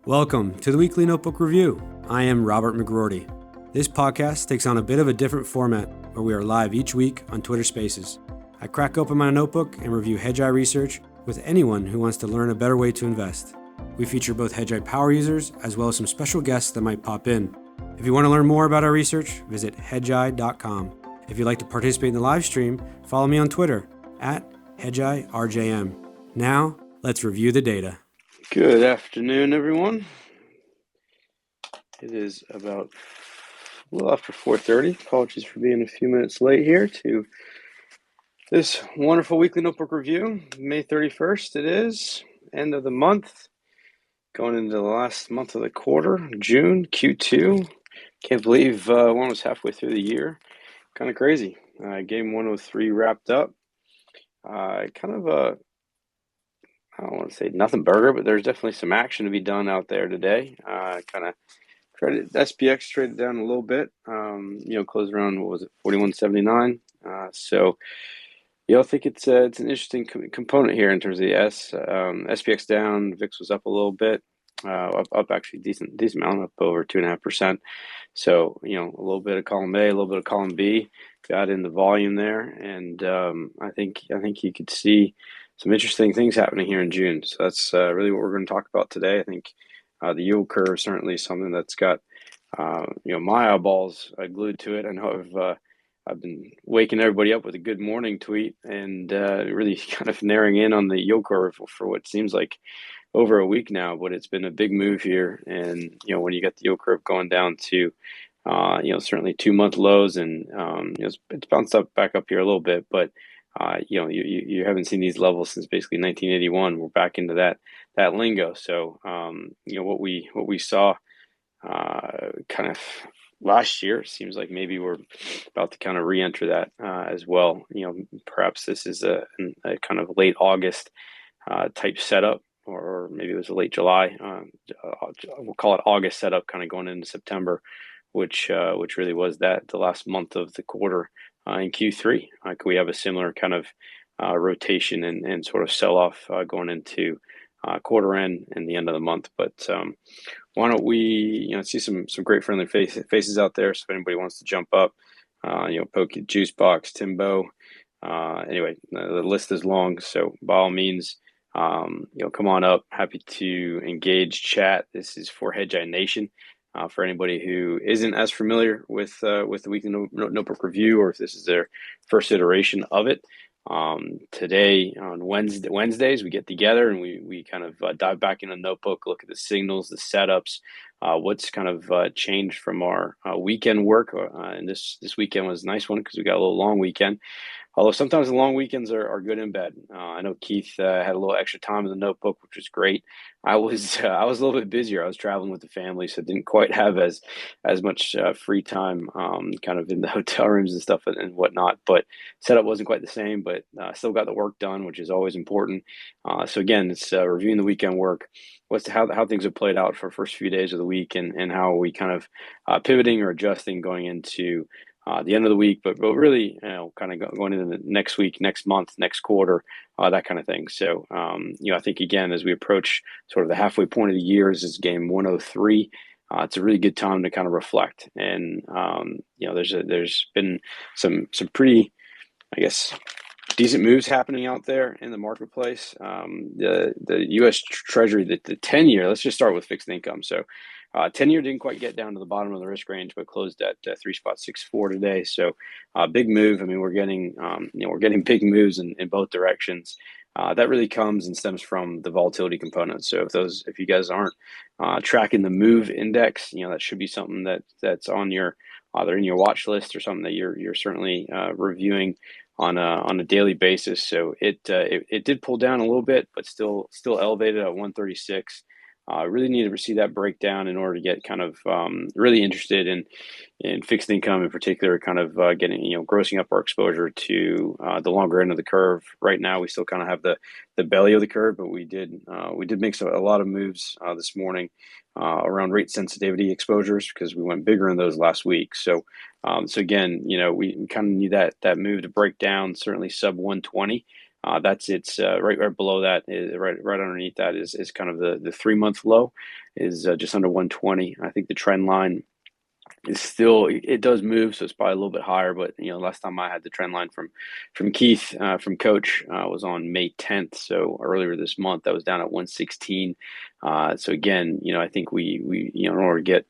Welcome to the Weekly Notebook Review. I am Robert McGroarty. This podcast takes on a bit of a different format where we are live each week on Twitter Spaces. I crack open my notebook and review Hedgeye research with anyone who wants to learn a better way to invest. We feature both Hedgeye power users as well as some special guests that might pop in. If you want to learn more about our research, visit hedgeye.com. If you'd like to participate in the live stream, follow me on Twitter at HedgeyeRJM. Now, let's review the data. Good afternoon, everyone. It is about a little after 4:30. Apologies for being a few minutes late here to this wonderful weekly notebook review. May 31st it is, end of the month, going into the last month of the quarter, June, Q2. Can't believe we're almost halfway through the year. Kind of crazy. Game 103 wrapped up. I don't want to say nothing burger, but there's definitely some action to be done out there today. SPX traded down a little bit. Closed around, 41.79. I think it's an interesting component here in terms of the SPX down. VIX was up a little bit, up actually decent amount, up over 2.5%. So a little bit of column A, a little bit of column B, got in the volume there, and I think you could see some interesting things happening here in June. So that's really what we're going to talk about today. I think the yield curve is certainly something that's got my eyeballs glued to it. I know I've been waking everybody up with a good morning tweet and really kind of narrowing in on the yield curve for what seems like over a week now, but it's been a big move here. And when you get the yield curve going down to certainly 2-month lows, and it's bounced back up here a little bit, but you haven't seen these levels since basically 1981. We're back into that lingo. So what we saw kind of last year seems like maybe we're about to kind of re-enter that as well. Perhaps this is a kind of late August type setup, or maybe it was a late July. We'll call it August setup, kind of going into September, which really was the last month of the quarter. In Q3, could we have a similar kind of rotation and sort of sell-off going into quarter end and the end of the month? But why don't we see some great friendly faces out there? So if anybody wants to jump up, Pokey, Juice Box, Timbo. Anyway, the list is long, so by all means, come on up. Happy to engage, chat. This is for Hedgeye Nation. For anybody who isn't as familiar with the weekly notebook review, or if this is their first iteration of it, today on Wednesdays we get together and we kind of dive back in a notebook, look at the signals, the setups, what's kind of changed from our weekend work. And this weekend was a nice one because we got a little long weekend. Although sometimes the long weekends are good and bad. I know Keith had a little extra time in the notebook, which was great. I was a little bit busier. I was traveling with the family, so didn't quite have as much free time, kind of in the hotel rooms and stuff and whatnot. But setup wasn't quite the same, but still got the work done, which is always important. So again, it's reviewing the weekend work. How things have played out for the first few days of the week, and how are we kind of pivoting or adjusting going into the end of the week, but really, kind of going into the next week, next month, next quarter, that kind of thing. So, I think again, as we approach sort of the halfway point of the year, this is game 103. It's a really good time to kind of reflect. And, there's been some pretty, I guess, decent moves happening out there in the marketplace. The U.S. Treasury, the 10-year, let's just start with fixed income. So 10-year didn't quite get down to the bottom of the risk range, but closed at 3.64 today. So big move. I mean, we're getting big moves in both directions. That really comes and stems from the volatility component. So if you guys aren't tracking the MOVE index, that should be something that's on your either in your watch list or something that you're certainly reviewing on a daily basis. So it did pull down a little bit, but still elevated at 136. Really need to see that breakdown in order to get kind of really interested in fixed income in particular, kind of getting, grossing up our exposure to the longer end of the curve. Right now, we still kind of have the belly of the curve, but we did make a lot of moves this morning around rate sensitivity exposures because we went bigger in those last week. So again, we kind of need that move to break down, certainly sub 120. That's it's right below that, right underneath that is kind of the 3 month low, is just under 120. I think the trend line is still, it does move, so it's probably a little bit higher. But last time I had the trend line from Keith, from Coach, was on May 10th. So earlier this month, that was down at 116. So again, I think we in order to get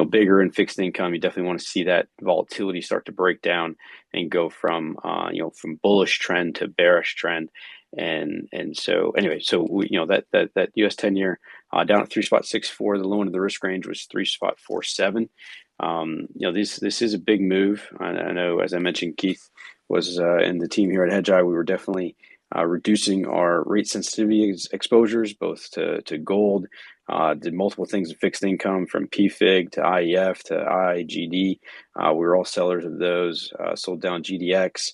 bigger in fixed income, you definitely want to see that volatility start to break down and go from from bullish trend to bearish trend. And so anyway, so that US 10-year down at 3.64. The low end of the risk range was 3.47. This is a big move. I know, as I mentioned, Keith was in the team here at Hedgeye. We were definitely reducing our rate sensitivity exposures, both to gold, did multiple things in fixed income, from PFIG to IEF to IGD. We were all sellers of those, sold down GDX,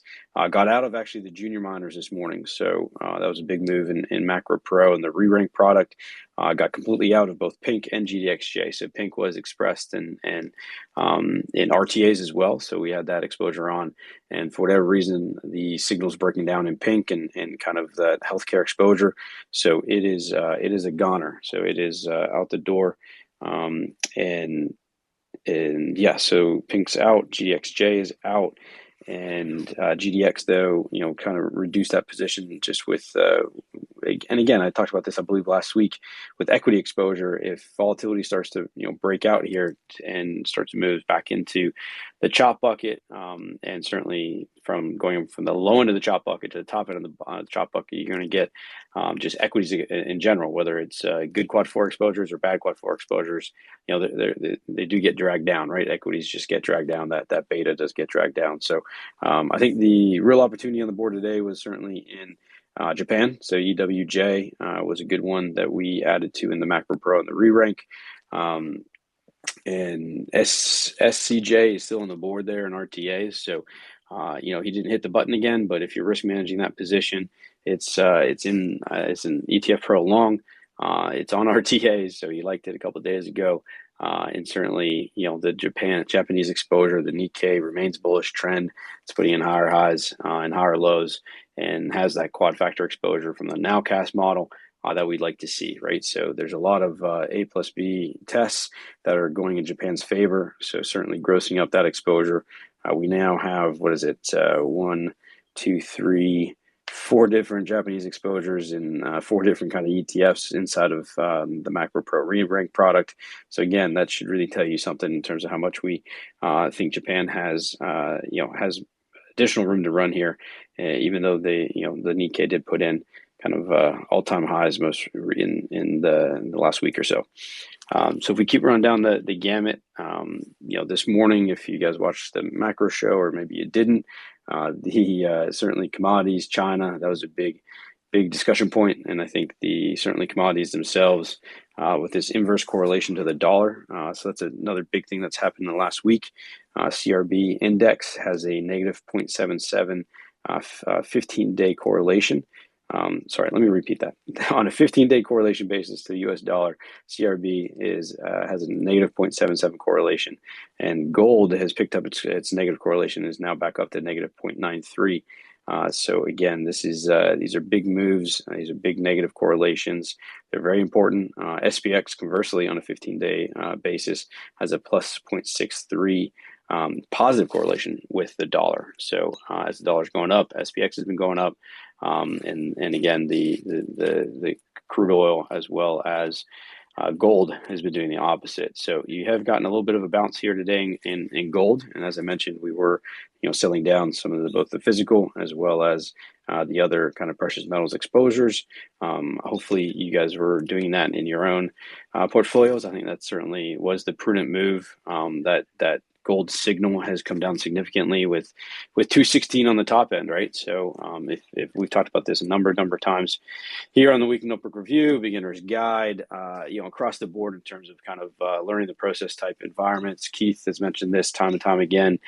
got out of actually the junior miners this morning. So that was a big move in Macro Pro, and the re-rank product got completely out of both Pink and GDXJ. So Pink was expressed in RTAs as well. So we had that exposure on. And for whatever reason, the signal's breaking down in Pink and kind of that healthcare exposure. So it is a goner. So it is out the door. And yeah, so Pink's out, GDXJ is out. And GDX, though, kind of reduced that position just with, and again, I talked about this, I believe, last week with equity exposure. If volatility starts to, break out here and starts to move back into the chop bucket, and certainly from going from the low end of the chop bucket to the top end of the chop bucket, you're going to get just equities in general, whether it's good quad 4 exposures or bad quad 4 exposures. They do get dragged down, right? Equities just get dragged down. That beta does get dragged down. So I think the real opportunity on the board today was certainly in Japan. So EWJ was a good one that we added to in the Macro Pro and the re-rank. And SCJ is still on the board there in RTAs. So, he didn't hit the button again, but if you're risk managing that position, it's in ETF Pro long. It's on RTAs, so he liked it a couple of days ago. And certainly, the Japanese exposure, the Nikkei remains bullish trend. It's putting in higher highs and higher lows, and has that quad factor exposure from the nowcast model that we'd like to see, right? So there's a lot of A plus B tests that are going in Japan's favor. So certainly grossing up that exposure. We now have, one, two, three, 4 different Japanese exposures in 4 different kind of ETFs inside of the Macro Pro re-rank product. So again, that should really tell you something in terms of how much we think Japan has additional room to run here, even though the Nikkei did put in kind of all-time highs most in the last week or so. So if we keep running down the gamut, this morning, if you guys watched the macro show, or maybe you didn't, certainly commodities, China, that was a big discussion point. And I think certainly commodities themselves, with this inverse correlation to the dollar. So that's another big thing that's happened in the last week. CRB index has a negative 0.77 15-day correlation. Sorry, let me repeat that. On a 15-day correlation basis to the US dollar, CRB has a negative 0.77 correlation, and gold has picked up its negative correlation, is now back up to negative 0.93. So again, these are big moves. These are big negative correlations. They're very important. SPX, conversely, on a 15-day basis, has a plus 0.63 positive correlation with the dollar. So as the dollar's going up, SPX has been going up. And again, the crude oil as well as gold has been doing the opposite. So you have gotten a little bit of a bounce here today in gold. And as I mentioned, we were selling down some of both the physical as well as the other kind of precious metals exposures. Hopefully you guys were doing that in your own portfolios. I think that certainly was the prudent move. That gold signal has come down significantly with 216 on the top end, right? So if we've talked about this a number of times here on the Weekly Notebook Review, Beginner's Guide, across the board in terms of kind of learning the process type environments. Keith has mentioned this time and time again.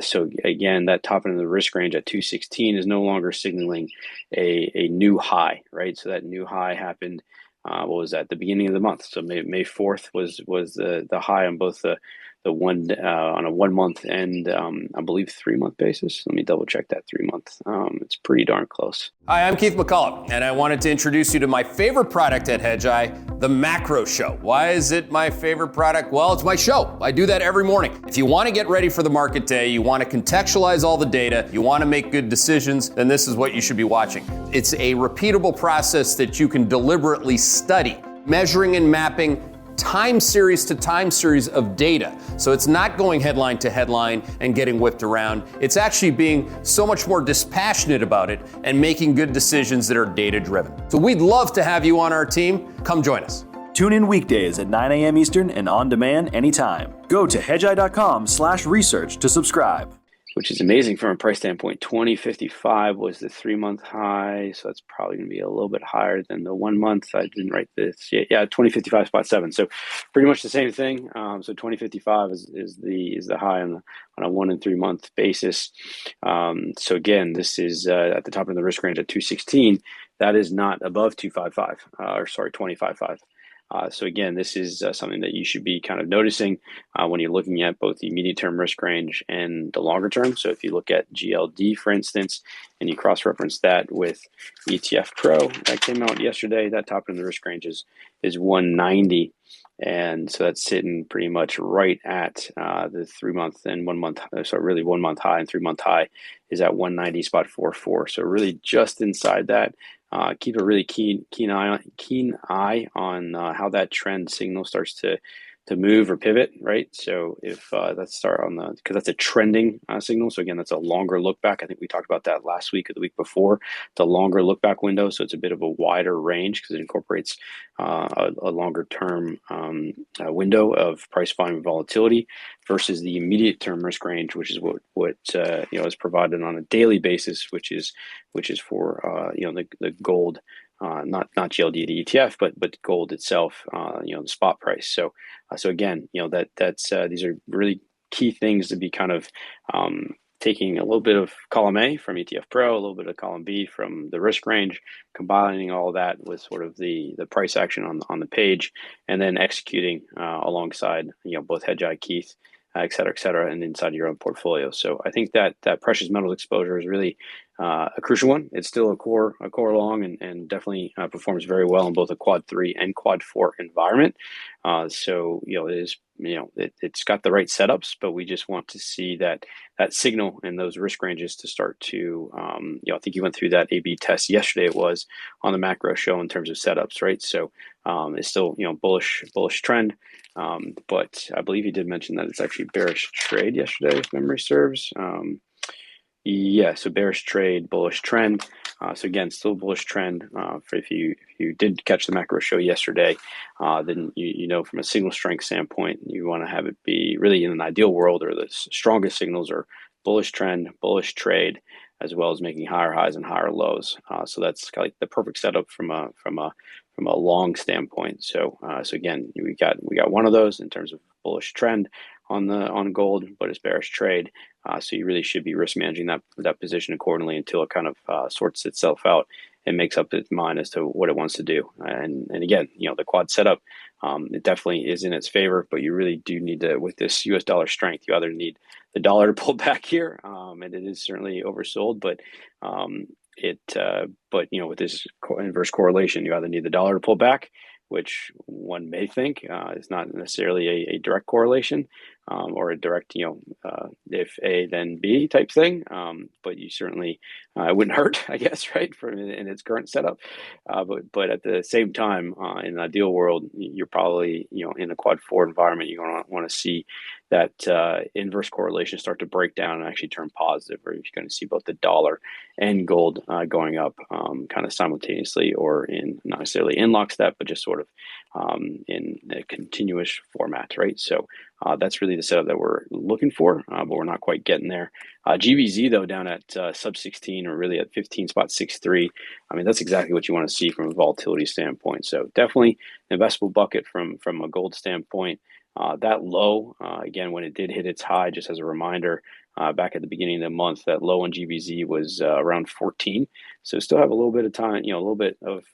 So again, that top end of the risk range at 216 is no longer signaling a new high, right? So that new high happened, what was that, the beginning of the month? So May 4th was the high on both the on a 1 month and I believe 3 month basis. Let me double check that 3 month. It's pretty darn close. Hi, I'm Keith McCullough, and I wanted to introduce you to my favorite product at Hedgeye, the Macro Show. Why is it my favorite product? Well, it's my show. I do that every morning. If you want to get ready for the market day, you want to contextualize all the data, you want to make good decisions, then this is what you should be watching. It's a repeatable process that you can deliberately study, measuring and mapping time series to time series of data. So it's not going headline to headline and getting whipped around. It's actually being so much more dispassionate about it and making good decisions that are data driven. So we'd love to have you on our team. Come join us. Tune in weekdays at 9 a.m. Eastern and on demand anytime. Go to hedgeye.com/research to subscribe. Which is amazing from a price standpoint. 2055 was the 3 month high, so that's probably going to be a little bit higher than the 1 month. I didn't write this. Yeah, 2055.7. So pretty much the same thing. So 2055 is the high on a 1 and 3 month basis. So again, this is at the top of the risk range at 216. That is not above 255. So again, this is something that you should be kind of noticing when you're looking at both the immediate term risk range and the longer term. So if you look at GLD, for instance, and you cross-reference that with ETF Pro that came out yesterday, that top end of the risk range is 190. And so that's sitting pretty much right at the 3 month and 1 month. So really 1 month high and 3 month high is at 190.44. So really just inside that. Keep a really keen eye on how that trend signal starts to move or pivot, right? So if let's start on because that's a trending signal. So again, that's a longer look back. I think we talked about that last week or the week before. It's a longer look back window, so it's a bit of a wider range because it incorporates a longer term window of price volume volatility versus the immediate term risk range, which is what is provided on a daily basis, which is for the gold. Not GLD, the ETF, but gold itself, the spot price. So again, that's these are really key things to be kind of taking a little bit of column A from ETF Pro, a little bit of column B from the risk range, combining all that with sort of the price action on the page, and then executing alongside both Hedgeye, Keith, et cetera, and inside your own portfolio. So I think that precious metals exposure is really a crucial one. It's still a core long and definitely performs very well in both a quad 3 and quad 4 environment. So it is it's got the right setups, but we just want to see that signal in those risk ranges to start to I think you went through that A/B test yesterday. It was on the macro show in terms of setups, right? So it's still bullish trend. But I believe you did mention that it's actually bearish trade yesterday, if memory serves. So bearish trade, bullish trend. So again, still bullish trend. For if you did catch the macro show yesterday, then from a signal strength standpoint, you want to have it be really in an ideal world, or the strongest signals are bullish trend, bullish trade, as well as making higher highs and higher lows. So that's kind of like the perfect setup from a long standpoint. So again, we got one of those in terms of bullish trend on gold, but it's bearish trade. So you really should be risk managing that position accordingly until it kind of sorts itself out and makes up its mind as to what it wants to do. And again, the quad setup, it definitely is in its favor, but you really do need to, with this US dollar strength, you either need the dollar to pull back here, and it is certainly oversold, but with this inverse correlation, you either need the dollar to pull back, which one may think is not necessarily a direct correlation, or a direct, if A then B type thing. But you certainly, it wouldn't hurt, I guess, right, in its current setup. But at the same time, in an ideal world, you're probably, in a quad 4 environment, you're going to want to see that inverse correlation start to break down and actually turn positive, or you're going to see both the dollar and gold going up kind of simultaneously, or not necessarily in lockstep, but just sort of in a continuous format, right? So that's really the setup that we're looking for, but we're not quite getting there. GBZ, though, down at sub 16, or really at 15.63. I mean, that's exactly what you want to see from a volatility standpoint. So definitely an investable bucket from a gold standpoint. That low, again, when it did hit its high, just as a reminder, back at the beginning of the month, that low on GBZ was around 14. So still have a little bit of time, a little bit of,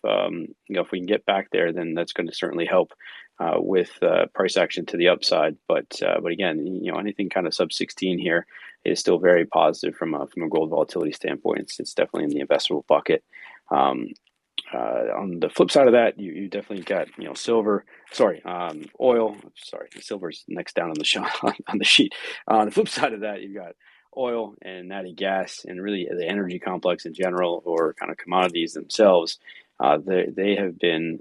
if we can get back there, then that's going to certainly help with price action to the upside. But again, anything kind of sub 16 here is still very positive from a gold volatility standpoint. It's definitely in the investable bucket. On the flip side of that, you definitely got oil. Sorry, silver's next down on the on the sheet. On the flip side of that, you've got oil and natty gas, and really the energy complex in general, or kind of commodities themselves. They have been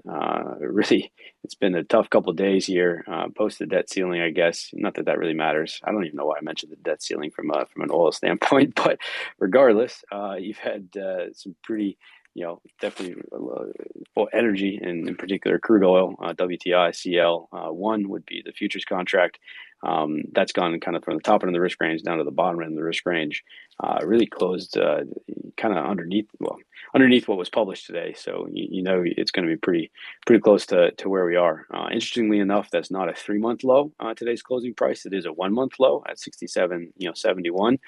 really. It's been a tough couple of days here. Post the debt ceiling, I guess. Not that really matters. I don't even know why I mentioned the debt ceiling from an oil standpoint, but regardless, you've had some pretty. Definitely energy, and in particular crude oil, WTI, CL1 would be the futures contract. That's gone kind of from the top end of the risk range down to the bottom end of the risk range. Really closed kind of underneath what was published today. So it's going to be pretty close to where we are. Interestingly enough, that's not a 3-month low. Today's closing price. It is a 1-month low at 67.71.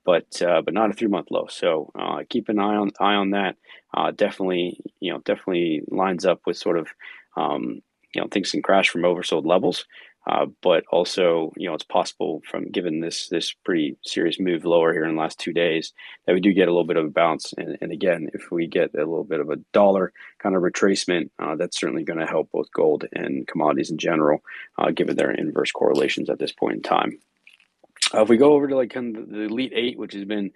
But not a 3-month low. So keep an eye on that. Definitely lines up with sort of things can crash from oversold levels. But also, it's possible, from given this pretty serious move lower here in the last 2 days, that we do get a little bit of a bounce. And again, if we get a little bit of a dollar kind of retracement, that's certainly going to help both gold and commodities in general, given their inverse correlations at this point in time. If we go over to like kind of the Elite 8, which has been,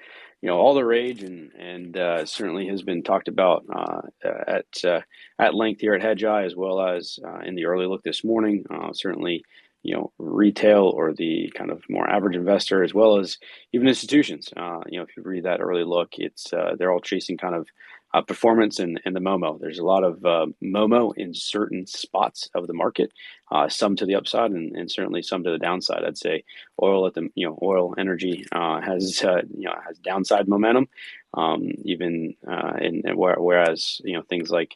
all the rage and certainly has been talked about at length here at Hedgeye, as well as in the early look this morning. Certainly, retail, or the kind of more average investor, as well as even institutions. If you read that early look, it's they're all chasing kind of performance and the Momo. There's a lot of Momo in certain spots of the market, some to the upside and certainly some to the downside. I'd say oil energy has downside momentum, whereas things like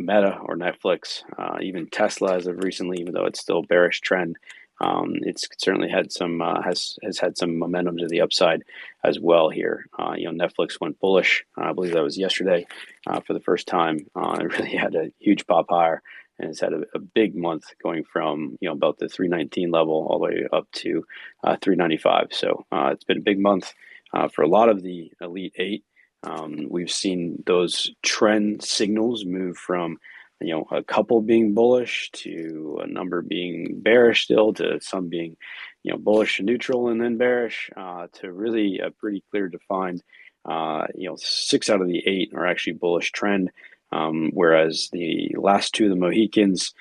Meta or Netflix, even Tesla as of recently, even though it's still a bearish trend, it's certainly had some has had some momentum to the upside as well here. Netflix went bullish. I believe that was yesterday for the first time. It really had a huge pop higher, and it's had a big month going from about the 319 level all the way up to 395. So it's been a big month for a lot of the Elite 8. We've seen those trend signals move from a couple being bullish to a number being bearish still, to some being bullish and neutral and then bearish, to really a pretty clear defined 6 out of the 8 are actually bullish trend, whereas the last 2 of the Mohicans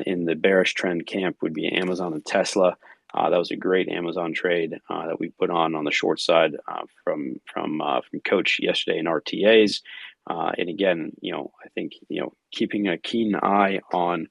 in the bearish trend camp would be Amazon and Tesla. That was a great Amazon trade that we put on the short side from Coach yesterday in RTAs. And again, I think keeping a keen eye on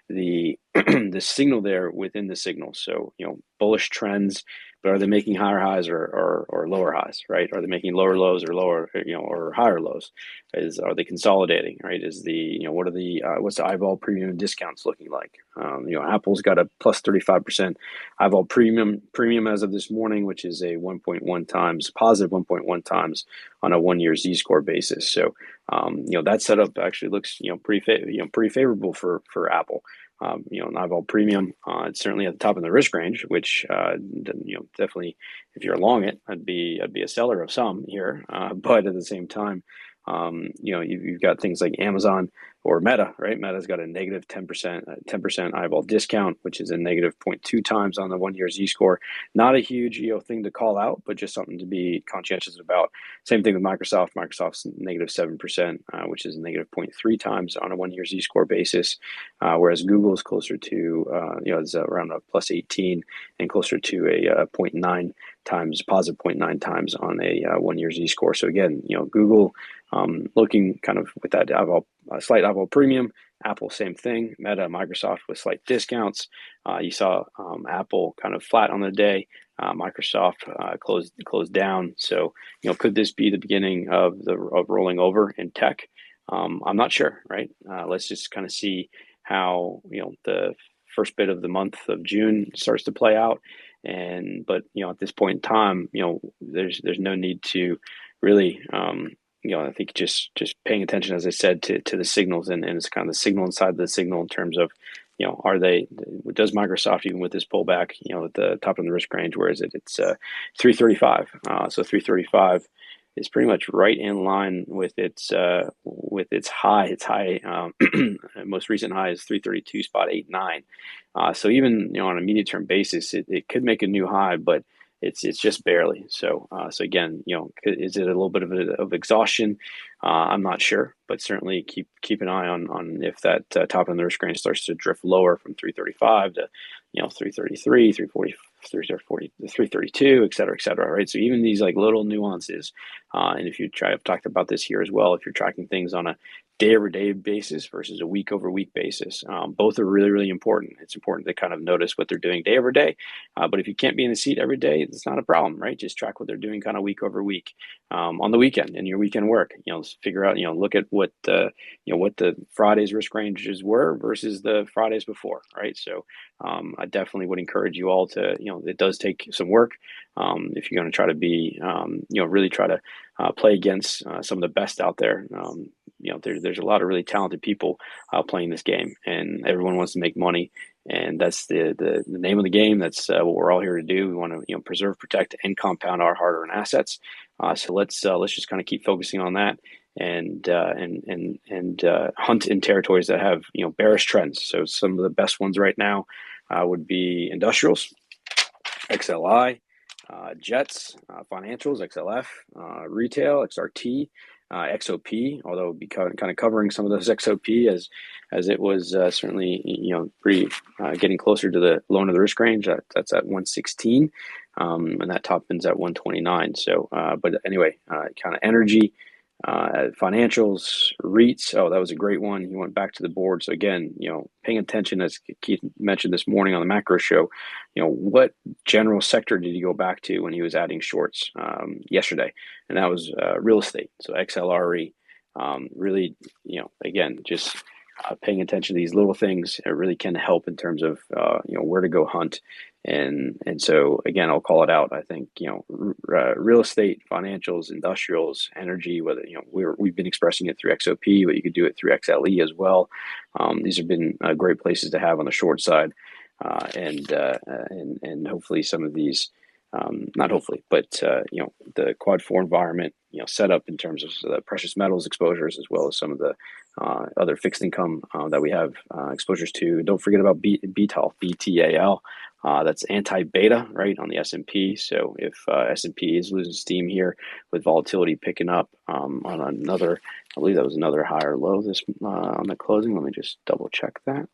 the the signal there within the signal. So bullish trends, but are they making higher highs or lower highs? Right? Are they making lower lows or lower or higher lows? Are they consolidating? Right? Is the what's the eyeball premium discounts looking like? Apple's got a plus 35% eyeball premium as of this morning, which is a 1.1 times positive 1.1 times on a 1-year Z-score basis. So that setup actually looks pretty favorable for Apple. An eyeball premium, it's certainly at the top of the risk range, which definitely, if you're long it, I'd be a seller of some here. But at the same time, you've got things like Amazon or Meta, right? Meta's got a negative 10% eyeball discount, which is a negative 0.2 times on the 1-year Z-score. Not a huge thing to call out, but just something to be conscientious about. Same thing with Microsoft. Microsoft's negative 7%, which is a negative 0.3 times on a 1-year Z-score basis, whereas Google is closer to it's around a plus 18 and closer to a 0.9 times, positive 0.9 times on a 1-year Z-score. So again, Google looking kind of with that slight eyeball premium. Apple, same thing. Meta, Microsoft with slight discounts. You saw Apple kind of flat on the day. Microsoft closed down. So could this be the beginning of rolling over in tech? I'm not sure. Right. Let's just kind of see how the first bit of the month of June starts to play out. But at this point in time, there's no need to really. I think just paying attention, as I said, to the signals, and it's kind of the signal inside the signal in terms of does Microsoft, even with this pullback, at the top of the risk range, where is it? It's 335. So 335 is pretty much right in line with its high. Its high, most recent high is 332.89. So even on a medium term basis, it could make a new high, but it's just barely. So again, is it a little bit of exhaustion? I'm not sure, but certainly keep an eye on if that top of the risk range starts to drift lower from 335 to 333, 340. 332, et cetera, right? So even these like little nuances, and if I've talked about this here as well, if you're tracking things on a day-over-day basis versus a week-over-week basis, both are really, really important. It's important to kind of notice what they're doing day over day, but if you can't be in the seat every day, it's not a problem, right? Just track what they're doing kind of week over week, on the weekend in your weekend work. Figure out, look at what what the Friday's risk ranges were versus the Fridays before, right? So I definitely would encourage you all to, it does take some work. If you're going to try to be, really try to play against some of the best out there. There's a lot of really talented people playing this game, and everyone wants to make money. And that's the name of the game. That's what we're all here to do. We want to, preserve, protect, and compound our hard-earned assets. So let's just kind of keep focusing on that, and hunt in territories that have bearish trends. So some of the best ones right now would be industrials, XLI, jets, financials, XLF, retail, XRT, XOP, although be kind of covering some of those XOP as it was certainly pretty getting closer to the low end of the risk range. That's at 116, and that top ends at 129. So, but anyway, kind of energy. Financials, REITs. Oh, that was a great one. He went back to the board. So again, paying attention, as Keith mentioned this morning on the macro show, what general sector did he go back to when he was adding shorts yesterday? And that was real estate. So XLRE, really, again, just paying attention to these little things, it really can help in terms of where to go hunt. And so again, I'll call it out. I think real estate, financials, industrials, energy. Whether we've been expressing it through XOP, but you could do it through XLE as well. These have been great places to have on the short side, and hopefully some of these, not hopefully, but the quad 4 environment, set up in terms of the precious metals exposures, as well as some of the other fixed income that we have exposures to. Don't forget about BTAL. That's anti-beta, right, on the S&P. So if S&P is losing steam here with volatility picking up on another, I believe that was another higher low this on the closing. Let me just double check that.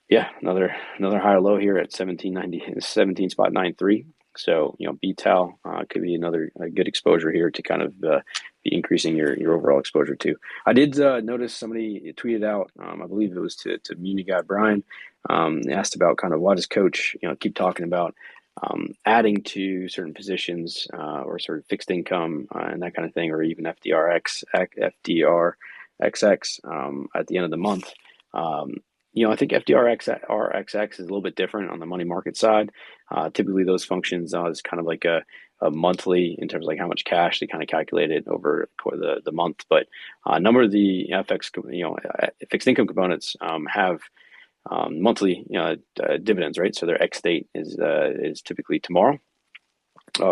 Yeah, another higher low here at 17.93. So BTAL could be another good exposure here to kind of be increasing your overall exposure to. I did notice somebody tweeted out, I believe it was to Muni Guy Brian, asked about kind of why does Coach keep talking about adding to certain positions or sort of fixed income and that kind of thing, or even FDRXX at the end of the month. I think FDRXX is a little bit different on the money market side. Typically, those functions is kind of like a monthly in terms of like how much cash they kind of calculate it over the month. But a number of the fixed income components have monthly dividends, right? So their X date is typically tomorrow.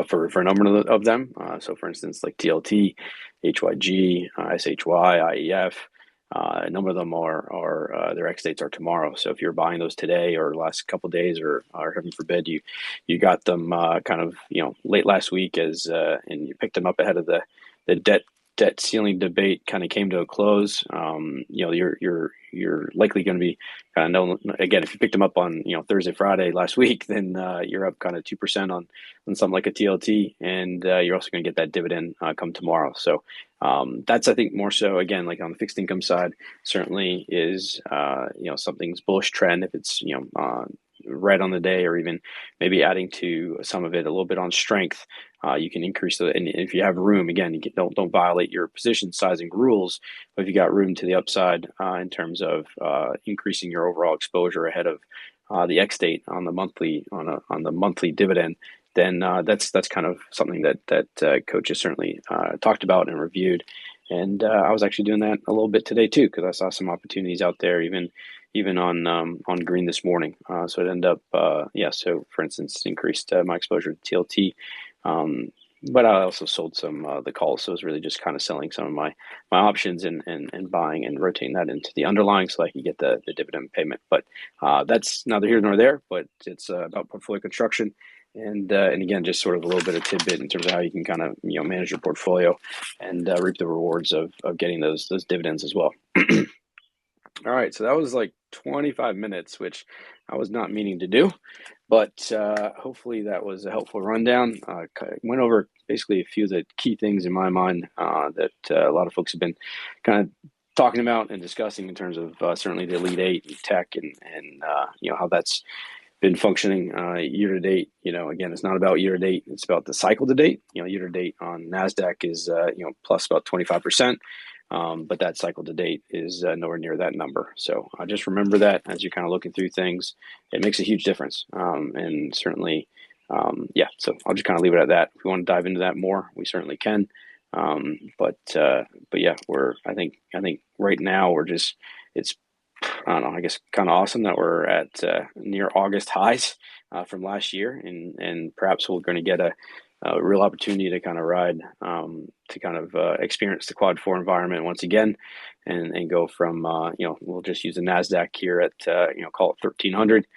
For a number of them. So for instance, like TLT, HYG, SHY, IEF. A number of them are their X dates are tomorrow. So if you're buying those today or last couple of days, or heaven forbid you got them kind of late last week and you picked them up ahead of the debt ceiling debate kind of came to a close, you're likely going to be kind of again, if you picked them up on Thursday, Friday last week, then you're up kind of 2% on something like a TLT, and you're also going to get that dividend come tomorrow. So that's, I think, more so again, like on the fixed income side, certainly is something's bullish trend if it's right on the day, or even maybe adding to some of it a little bit on strength. You can increase and if you have room, again, don't violate your position sizing rules, but if you got room to the upside in terms of increasing your overall exposure ahead of the X date on the monthly dividend, then that's kind of something that Coach has certainly talked about and reviewed. And I was actually doing that a little bit today too, because I saw some opportunities out there, even on green this morning. So it ended up, So for instance, increased my exposure to TLT, but I also sold some the calls. So it was really just kind of selling some of my options and buying and rotating that into the underlying so I could get the dividend payment. But that's neither here nor there. But it's about portfolio construction. And again, just sort of a little bit of tidbit in terms of how you can kind of manage your portfolio and reap the rewards of getting those dividends as well. All right, so that was like 25 minutes, which I was not meaning to do, but hopefully that was a helpful rundown. Went over basically a few of the key things in my mind that a lot of folks have been kind of talking about and discussing in terms of certainly the Elite 8 and tech and how that's been functioning year to date. Again, it's not about year to date; it's about the cycle to date. Year to date on Nasdaq is plus about 25%, but that cycle to date is nowhere near that number. So just remember that as you're kind of looking through things, it makes a huge difference. And certainly, So I'll just kind of leave it at that. If we want to dive into that more, we certainly can. But yeah, I think right now it's. I don't know, I guess kind of awesome that we're at near August highs from last year, and perhaps we're going to get a real opportunity to kind of ride, to kind of experience the quad 4 environment once again, and go from, we'll just use the NASDAQ here at, call it 1300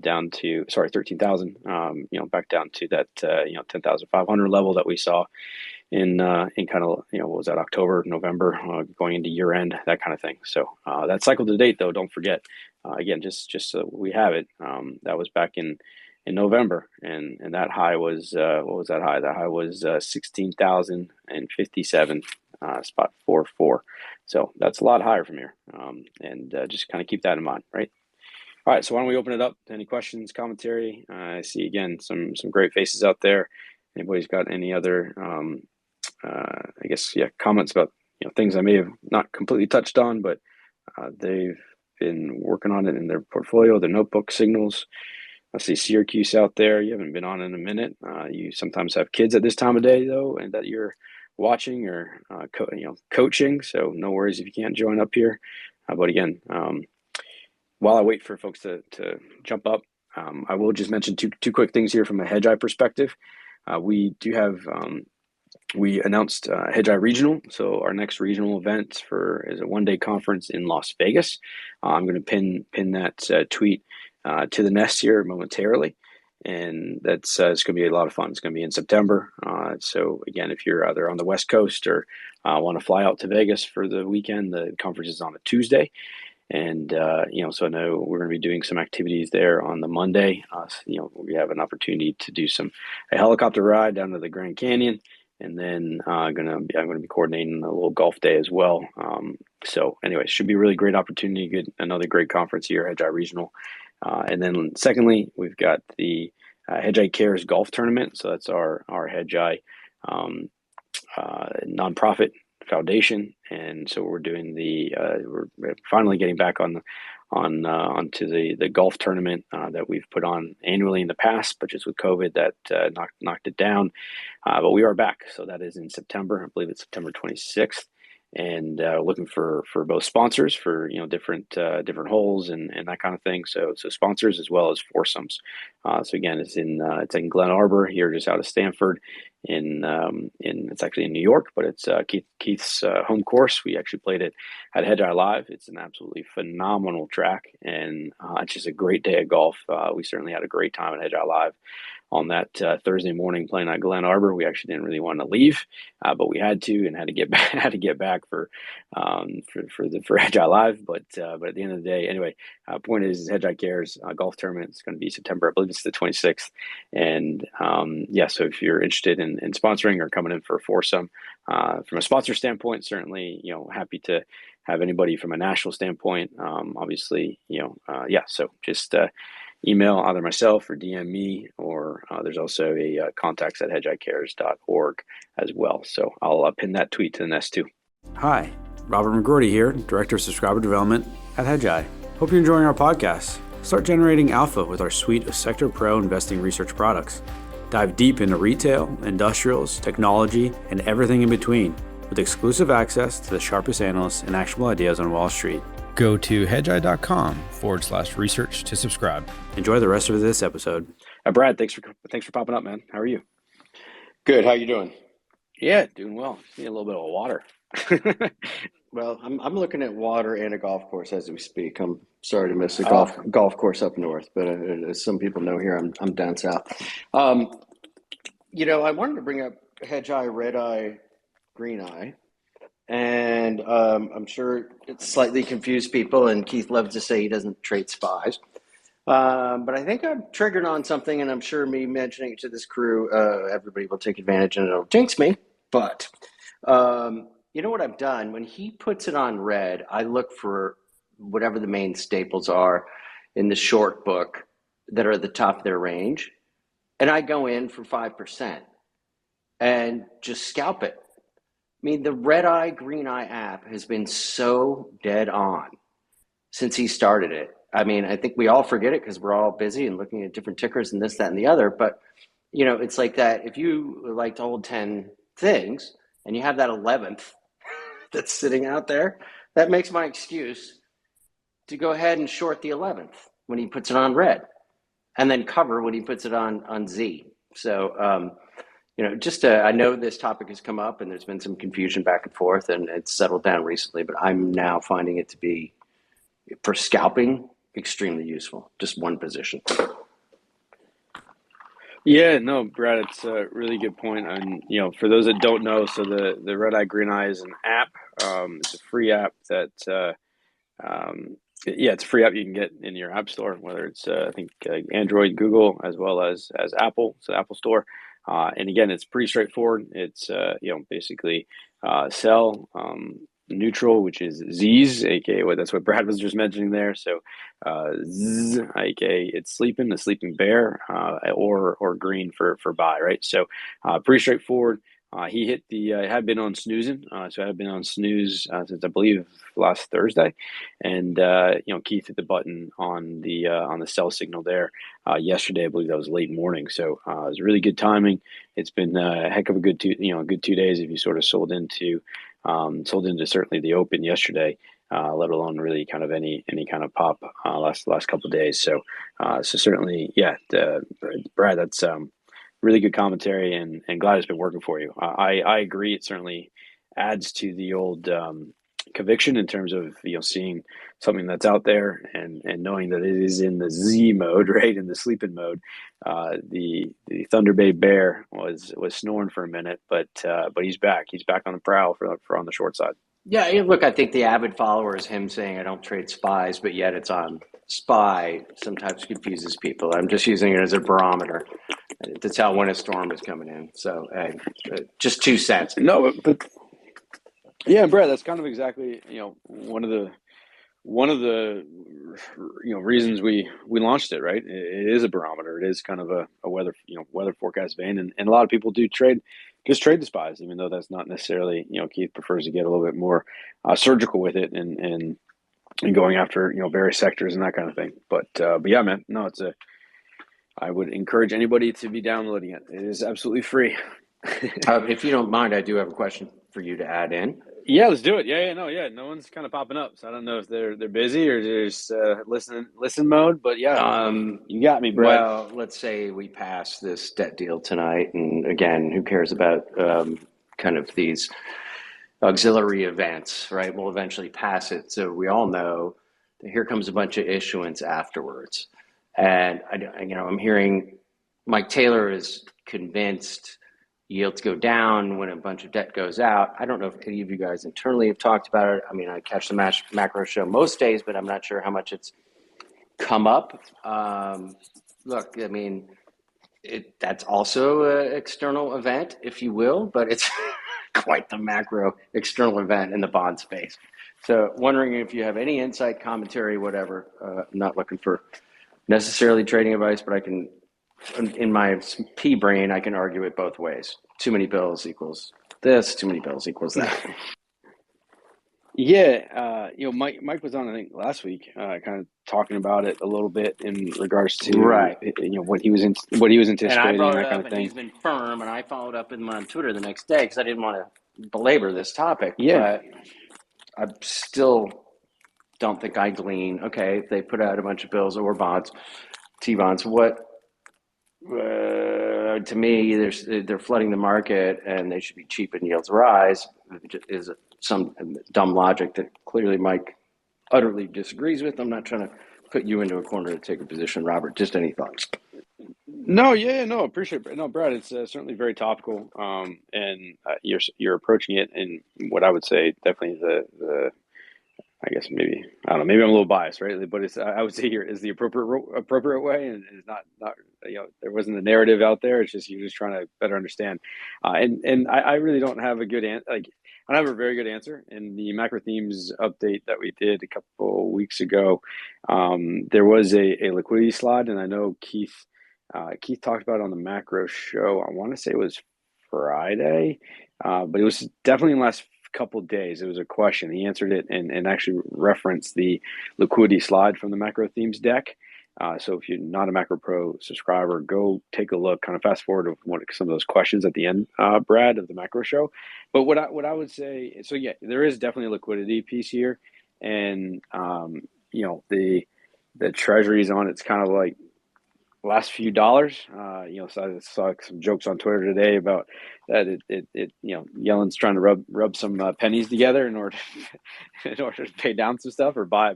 down to, 13,000, back down to that, 10,500 level that we saw in kind of, what was that, October, November, going into year end, that kind of thing. So that cycle to date, though, don't forget, again, just so we have it, that was back in November, and that high was, what was that high? That high was 16,057, spot 44. So that's a lot higher from here, and just kind of keep that in mind, right? All right, so why don't we open it up to any questions, commentary? I see, again, some great faces out there. Anybody's got any other comments about things I may have not completely touched on, but they've been working on it in their portfolio, their notebook signals. I see Syracuse out there. You haven't been on in a minute. You sometimes have kids at this time of day though, and that you're watching or coaching. So no worries if you can't join up here. But again, while I wait for folks to jump up, I will just mention two quick things here from a Hedgeye perspective. We do have. We announced Hedgeye Regional. So our next regional event is a one-day conference in Las Vegas. I'm going to pin that tweet to the nest here momentarily, and that's it's going to be a lot of fun. It's going to be in September. So again, if you're either on the West Coast or want to fly out to Vegas for the weekend, the conference is on a Tuesday. And, so I know we're going to be doing some activities there on the Monday. We have an opportunity to do a helicopter ride down to the Grand Canyon. And then I'm going to be coordinating a little golf day as well. So anyway, should be a really great opportunity. Another great conference here, Hedgeye Regional. And then secondly, we've got the Hedgeye Cares Golf Tournament. So that's our Hedgeye nonprofit foundation. And so we're doing we're finally getting back onto the golf tournament that we've put on annually in the past, but just with COVID that knocked it down. But we are back. So that is in September. I believe it's September 26th. And looking for both sponsors for different holes and that kind of thing. So sponsors as well as foursomes. So again, it's in Glen Arbor here, just out of Stanford. It's actually in New York, but it's Keith's home course. We actually played it at Hedgeye Live. It's an absolutely phenomenal track, and it's just a great day of golf. We certainly had a great time at Hedgeye Live on that Thursday morning playing at Glen Arbor. We actually didn't really want to leave, but we had to, and had to get back for Hedgeye Live. But at the end of the day, anyway, point is Hedgeye Cares golf tournament. It's going to be September, I believe it's the 26th. And so if you're interested in sponsoring or coming in for a foursome, from a sponsor standpoint, certainly happy to have anybody from a national standpoint. Obviously, so just email either myself or DM me, or there's also a contacts at hedgeyecares.org as well. So I'll pin that tweet to the nest too. Hi, Robert McGroarty here, Director of Subscriber Development at Hedgeye. Hope you're enjoying our podcast. Start generating alpha with our suite of Sector Pro investing research products. Dive deep into retail, industrials, technology, and everything in between. with exclusive access to the sharpest analysts and actionable ideas on Wall Street. Go to hedgeye.com/research to subscribe. Enjoy the rest of this episode. Brad, thanks for popping up, man. How are you? Good. How you doing? Yeah, doing well. Need a little bit of water. Well, I'm looking at water and a golf course as we speak. I'm sorry to miss a golf course up north, but as some people know here, I'm down south. I wanted to bring up Hedgeye, red eye, green eye, and I'm sure it slightly confused people. And Keith loves to say he doesn't trade spies, but I think I'm triggered on something, and I'm sure me mentioning it to this crew, everybody will take advantage, and it'll jinx me. But you know what I've done? When he puts it on red, I look for whatever the main staples are in the short book that are at the top of their range, and I go in for 5% and just scalp it. I mean, the red eye, green eye app has been so dead on since he started it. I mean, I think we all forget it because we're all busy and looking at different tickers and this, that, and the other. But, it's like that. If you like to hold 10 things and you have that 11th that's sitting out there, that makes my excuse to go ahead and short the 11th when he puts it on red, and then cover when he puts it on Z. So, I know this topic has come up and there's been some confusion back and forth, and it's settled down recently, but I'm now finding it to be, for scalping, extremely useful. Just one position. Yeah, no, Brad, it's a really good point. And, for those that don't know, so the Red Eye Green Eye is an app. It's a free app that, it's a free app you can get in your app store, whether it's, Android, Google, as well as Apple, so Apple Store. And again, it's pretty straightforward. It's, basically sell neutral, which is Z's, aka that's what Brad was just mentioning there. So Z, aka it's the sleeping bear, or green for buy, right? So pretty straightforward. He hit had been on snoozing, so I have been on snooze since I believe last Thursday, and Keith hit the button on the sell signal there yesterday. I believe that was late morning, so it was really good timing. It's been a heck of a good 2 days if you sort of sold into certainly the open yesterday, let alone really kind of any kind of pop last couple of days. So certainly, yeah, Brad, that's really good commentary, and glad it's been working for you. I agree. It certainly adds to the old conviction in terms of seeing something that's out there and knowing that it is in the Z mode, right, in the sleeping mode. The Thunder Bay Bear was snoring for a minute, but he's back. He's back on the prowl for on the short side. Yeah, look, I think the avid follower is him saying I don't trade spies, but yet it's on SPY sometimes confuses people. I'm just using it as a barometer to tell when a storm is coming in. So just 2 cents. No, but yeah, Brad, that's kind of exactly one of the reasons we launched it, right? It is a barometer. It is kind of a weather forecast vein, and a lot of people do trade the spies, even though that's not necessarily Keith prefers to get a little bit more surgical with it and going after various sectors and that kind of thing. But yeah, man, no, I would encourage anybody to be downloading it. It is absolutely free. If you don't mind, I do have a question for you to add in. Yeah, let's do it. No one's kind of popping up, so I don't know if they're busy or they're just listen mode. But yeah, you got me, bro. Well, let's say we pass this debt deal tonight, and again, who cares about kind of these auxiliary events, right? We'll eventually pass it, so we all know that here comes a bunch of issuance afterwards, and I'm hearing Mike Taylor is convinced yields go down when a bunch of debt goes out. I don't know if any of you guys internally have talked about it. I mean, I catch the macro show most days, but I'm not sure how much it's come up. Look, I mean, that's also an external event, if you will, but it's quite the macro external event in the bond space. So wondering if you have any insight, commentary, whatever. I'm not looking for necessarily trading advice, but I can, in my pea brain, I can argue it both ways. Too many bills equals this, too many bills equals that. Yeah, Mike was on, I think, last week, kind of talking about it a little bit in regards to what he was anticipating, and I brought that it kind up, of thing. and he's been firm, and I followed up with him on Twitter the next day because I didn't want to belabor this topic, but I still don't think I glean, okay, if they put out a bunch of bills or bonds, T-bonds, what, to me, they're flooding the market and they should be cheap and yields rise, is some dumb logic that clearly Mike utterly disagrees with. I'm not trying to put you into a corner to take a position, Robert. Just any thoughts? No, no, appreciate it. No, Brad, it's certainly very topical, and you're approaching it in what I would say definitely the I guess maybe I don't know, maybe I'm a little biased, right? But it's I would say here is the appropriate way, and it's not there wasn't a narrative out there. It's just you're just trying to better understand, and I really don't have a good answer. Like I don't have a very good answer. In the macro themes update that we did a couple weeks ago, there was a liquidity slide, and I know Keith talked about it on the macro show. I want to say it was Friday, but it was definitely in the last couple days. It was a question. He answered it and actually referenced the liquidity slide from the macro themes deck. So if you're not a Macro Pro subscriber, go take a look, kind of fast forward to some of those questions at the end, Brad, of the macro show. But what I would say, so yeah, there is definitely a liquidity piece here. And, the treasuries on it's kind of like last few dollars. So I saw some jokes on Twitter today about that. Yellen's trying to rub some pennies together in order to pay down some stuff or buy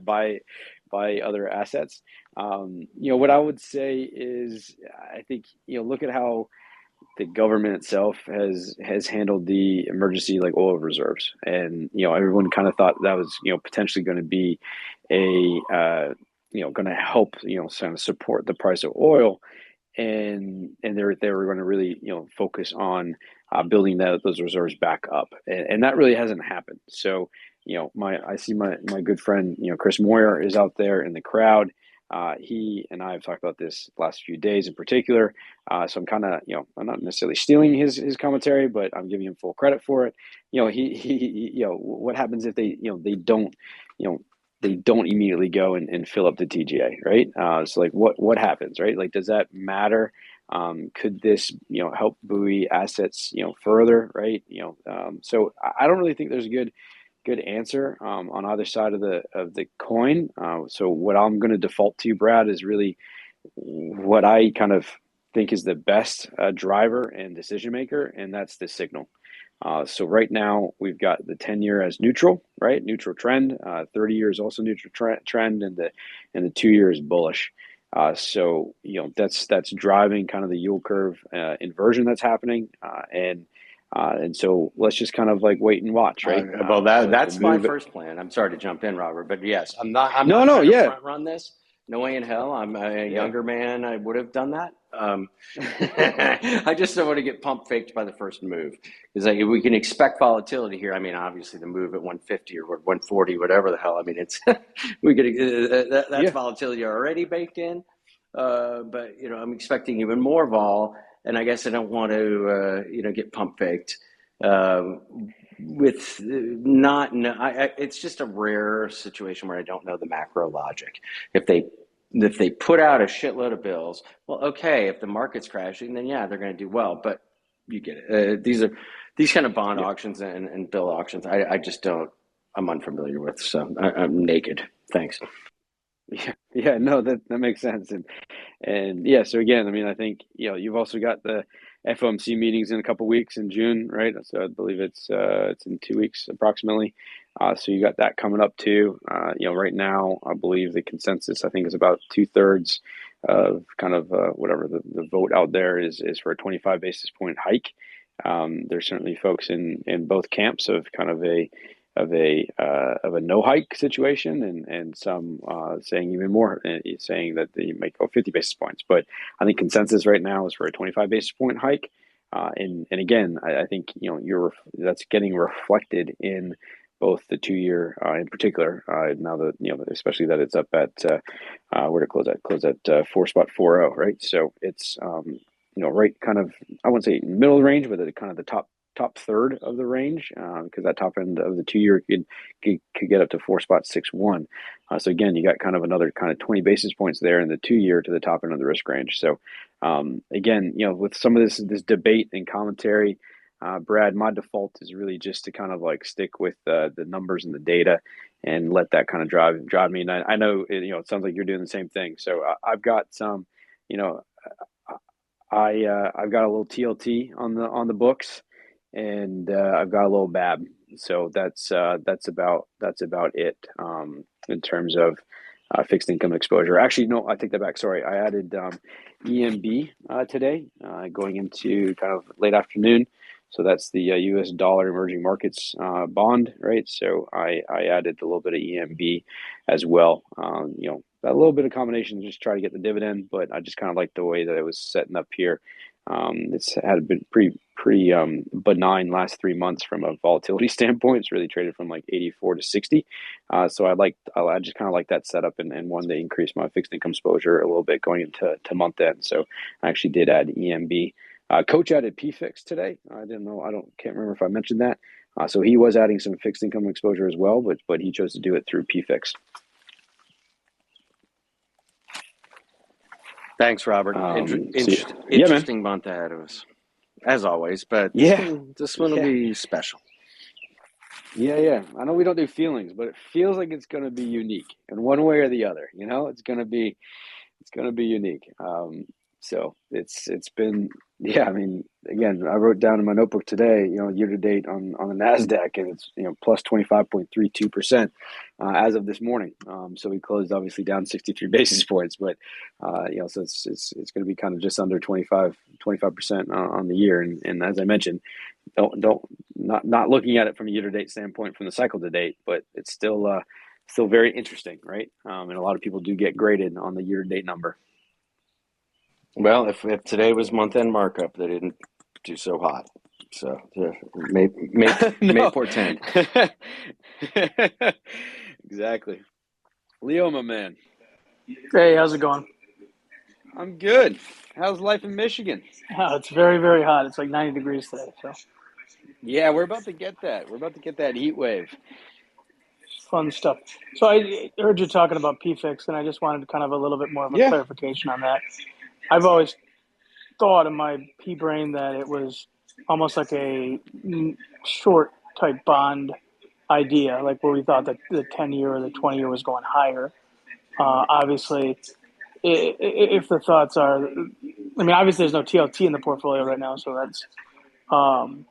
other assets. What I would say is I think look at how the government itself has handled the emergency like oil reserves, and everyone kind of thought that was potentially going to be a going to help, kind of support the price of oil, and they were going to really, focus on building those reserves back up, and that really hasn't happened. So, I see my good friend, Chris Moyer is out there in the crowd. He and I have talked about this last few days in particular. So I'm kind of, I'm not necessarily stealing his commentary, but I'm giving him full credit for it. What happens if they don't immediately go and fill up the TGA, right? So like what happens, right? Like, does that matter? Could this, help buoy assets, further, right? So I don't really think there's a good answer on either side of the coin. So what I'm going to default to, Brad, is really what I kind of think is the best driver and decision maker, and that's the signal. So right now we've got the 10-year as neutral, right? Neutral trend. 30-year is also neutral trend, and the 2-year is bullish. So that's driving kind of the yield curve inversion that's happening, and so let's just kind of like wait and watch, right? Well, that's my first plan. I'm sorry to jump in, Robert, but yes, I'm not trying to front run this. No way in hell. I'm a younger man. I would have done that. I just don't want to get pump faked by the first move. Because we can expect volatility here. I mean, obviously the move at 150 or 140, whatever the hell. I mean, it's that's volatility already baked in. But I'm expecting even more vol, and I guess I don't want to get pump faked. It's just a rare situation where I don't know the macro logic. If they put out a shitload of bills, well, okay. If the market's crashing, then yeah, they're going to do well. But you get it. These kind of bond auctions and bill auctions, I just don't. I'm unfamiliar with, so I'm naked. Thanks. Yeah, no, that makes sense, and yeah. So again, I mean, I think you've also got the FOMC meetings in a couple weeks in June, right? So I believe it's in 2 weeks approximately. So you got that coming up too. Right now I believe the consensus I think is about 2/3 of kind of whatever the vote out there is for a 25 basis point hike. There's certainly folks in both camps of kind of a no hike situation, and some saying even more, saying that they might go 50 basis points. But I think consensus right now is for a 25 basis point hike. And again, I think that's getting reflected in both the 2-year in particular. Now that especially that it's up at where to close at 4.40, right? So it's right kind of, I wouldn't say middle of the range, but kind of the top third of the range, because that top end of the 2-year could get up to 4.61. So again, you got kind of another kind of 20 basis points there in the 2-year to the top end of the risk range. So again, with some of this debate and commentary, Brad, my default is really just to kind of like stick with the numbers and the data and let that kind of drive me. And I know it sounds like you're doing the same thing. So I've got some, you know, I've got a little TLT on the books, and I've got a little BAB. So that's about it in terms of fixed income exposure. Actually, no, I take that back. Sorry, I added EMB today, going into kind of late afternoon. So that's the U.S. dollar emerging markets bond, right? So I added a little bit of EMB as well. A little bit of combination just try to get the dividend, but I just kind of like the way that it was setting up here. It's had been pretty benign last 3 months from a volatility standpoint. It's really traded from like 84 to 60. So I just kind of like that setup and wanted to increase my fixed income exposure a little bit going into month end. So I actually did add EMB. Coach added PFIX today. Can't remember if I mentioned that. So he was adding some fixed income exposure as well, but he chose to do it through PFIX. Thanks, Robert. Interesting month ahead of us, as always. But this one will be special. Yeah. I know we don't do feelings, but it feels like it's going to be unique in one way or the other. It's going to be unique. So it's been, I mean, again, I wrote down in my notebook today, year to date on the NASDAQ, and it's, plus 25.32% as of this morning. So we closed obviously down 63 basis points, but, so it's going to be kind of just under 25% on the year. And as I mentioned, not looking at it from a year to date standpoint from the cycle to date, but it's still very interesting, right? And a lot of people do get graded on the year to date number. Well, if today was month-end markup, they didn't do so hot. So may portend. Exactly. Leo, my man. Hey, how's it going? I'm good. How's life in Michigan? Oh, it's very, very hot. It's like 90 degrees today. So yeah, we're about to get that. We're about to get that heat wave. Fun stuff. So I heard you talking about PFIX, and I just wanted kind of a little bit more of a clarification on that. I've always thought in my pea brain that it was almost like a short type bond idea, like where we thought that the 10-year or the 20-year was going higher. Obviously, if the thoughts are, obviously there's no TLT in the portfolio right now, so that's, so